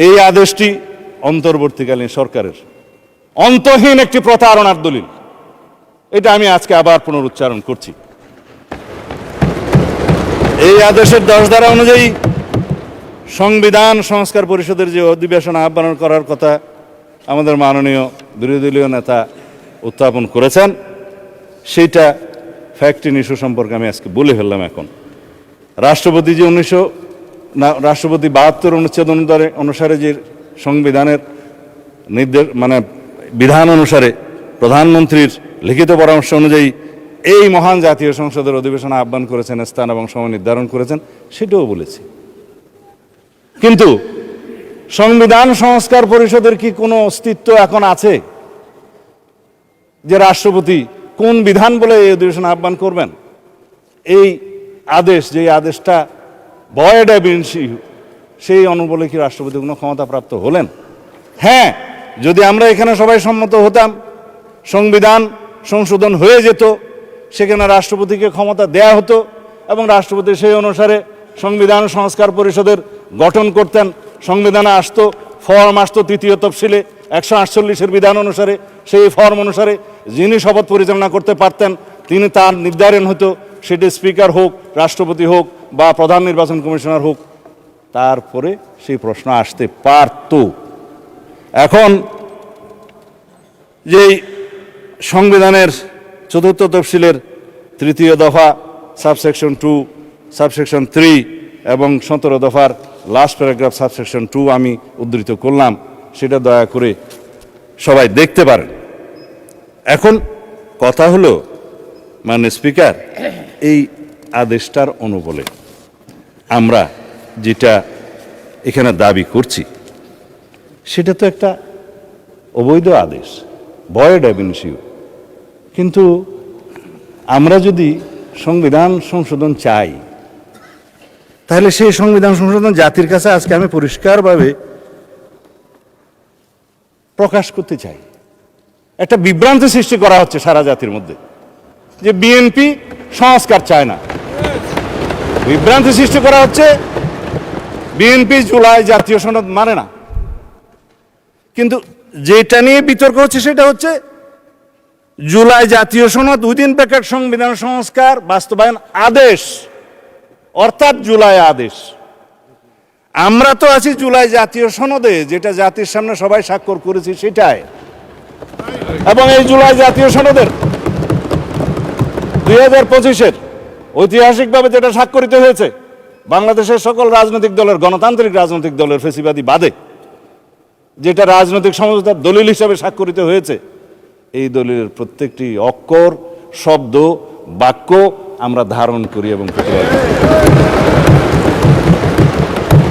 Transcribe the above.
এই আদেশটি অন্তর্বর্তীকালীন সরকারের অন্তহীন একটি প্রতারণার দলিল। এটা আমি আজকে আবার পুনরুচ্চারণ করছি। এই আদেশের 10 ধারা অনুযায়ী সংবিধান সংস্কার পরিষদের যে অধিবেশন আহ্বান করার কথা আমাদের মাননীয় বিরোধী দলীয় নেতা উত্থাপন করেছেন, সেইটা ফ্যাক্ট ইস্যু সম্পর্কে আমি আজকে বলে ফেললাম। এখন রাষ্ট্রপতি যে রাষ্ট্রপতি 72 অনুচ্ছেদ অনুসারে যে সংবিধানের নির্দেশ বিধান অনুসারে প্রধানমন্ত্রীর লিখিত পরামর্শ অনুযায়ী এই মহান জাতীয় সংসদের অধিবেশন আহ্বান করেছেন, স্থান এবং সময় নির্ধারণ করেছেন, সেটাও বলেছি। কিন্তু সংবিধান সংস্কার পরিষদের কি কোনো অস্তিত্ব এখন আছে যে রাষ্ট্রপতি কোন বিধান বলে এই অধিবেশন আহ্বান করবেন? এই আদেশ, যে আদেশটা ভয়েড অ্যাব ইনিশিও, সেই অনুবলে কি রাষ্ট্রপতি কোনো ক্ষমতাপ্রাপ্ত হলেন? হ্যাঁ, যদি আমরা এখানে সবাই সম্মত হতাম, সংবিধান সংশোধন হয়ে যেত, সেখানে রাষ্ট্রপতিকে ক্ষমতা দেয়া হতো এবং রাষ্ট্রপতি সেই অনুসারে সংবিধান সংস্কার পরিষদের গঠন করতেন। সংবিধানে আসতো, ফর্ম আসতো তৃতীয় তফসিলে 148-এর বিধান অনুসারে, সেই ফর্ম অনুসারে যিনি শপথ পরিচালনা করতে পারতেন তিনি, তার নির্ধারণ হতো, সেটি স্পিকার হোক, রাষ্ট্রপতি হোক বা প্রধান নির্বাচন কমিশনার হোক, তারপরে সেই প্রশ্ন আসতে পারত। এখন যেই সংবিধানের 4th তফসিলের 3য় দফা সাবসেকশন 2, সাবসেকশন 3 এবং 17 দফার লাস্ট প্যারাগ্রাফ সাবসেকশন 2 আমি উদ্ধৃত করলাম, সেটা দয়া করে সবাই দেখতে পারেন। এখন কথা হলো, মাননীয় স্পিকার, এই আদেশটার অনুবলে আমরা যেটা এখানে দাবি করছি সেটা তো একটা অবৈধ আদেশ, ভয়েড অ্যাব ইনিশিও। কিন্তু আমরা যদি সংবিধান সংশোধন চাই, তাহলে সেই সংবিধান সংশোধন জাতির কাছে আজকে আমি পরিষ্কারভাবে প্রকাশ করতে চাই। একটা বিভ্রান্তি সৃষ্টি করা হচ্ছে সারা জাতির মধ্যে যে বিএনপি সংস্কার চায় না। বিভ্রান্তি সৃষ্টি করা হচ্ছে বিএনপি জুলাই জাতীয় সনদ মানে না। কিন্তু যেটা নিয়ে বিতর্ক হচ্ছে সেটা হচ্ছে জুলাই জাতীয় সনদ উইদিন ব্র্যাকেট সংবিধান সংস্কার বাস্তবায়ন আদেশ, অর্থাৎ জুলাই আদেশ। আমরা তো আছি জুলাই জাতীয় সনদে, যেটা জাতির সামনে সবাই স্বাক্ষর করেছি সেটাই। এবং এই জুলাই জাতীয় সনদের 2025-এর ঐতিহাসিকভাবে যেটা স্বাক্ষরিত হয়েছে, বাংলাদেশের সকল রাজনৈতিক দলের, গণতান্ত্রিক রাজনৈতিক দলের ফেসিবাদী বাদে, যেটা রাজনৈতিক সমঝোতার দলিল হিসাবে স্বাক্ষরিত হয়েছে, এই দলিলের প্রত্যেকটি অক্ষর, শব্দ, বাক্য আমরা ধারণ করি এবং প্রতিবাদ করি।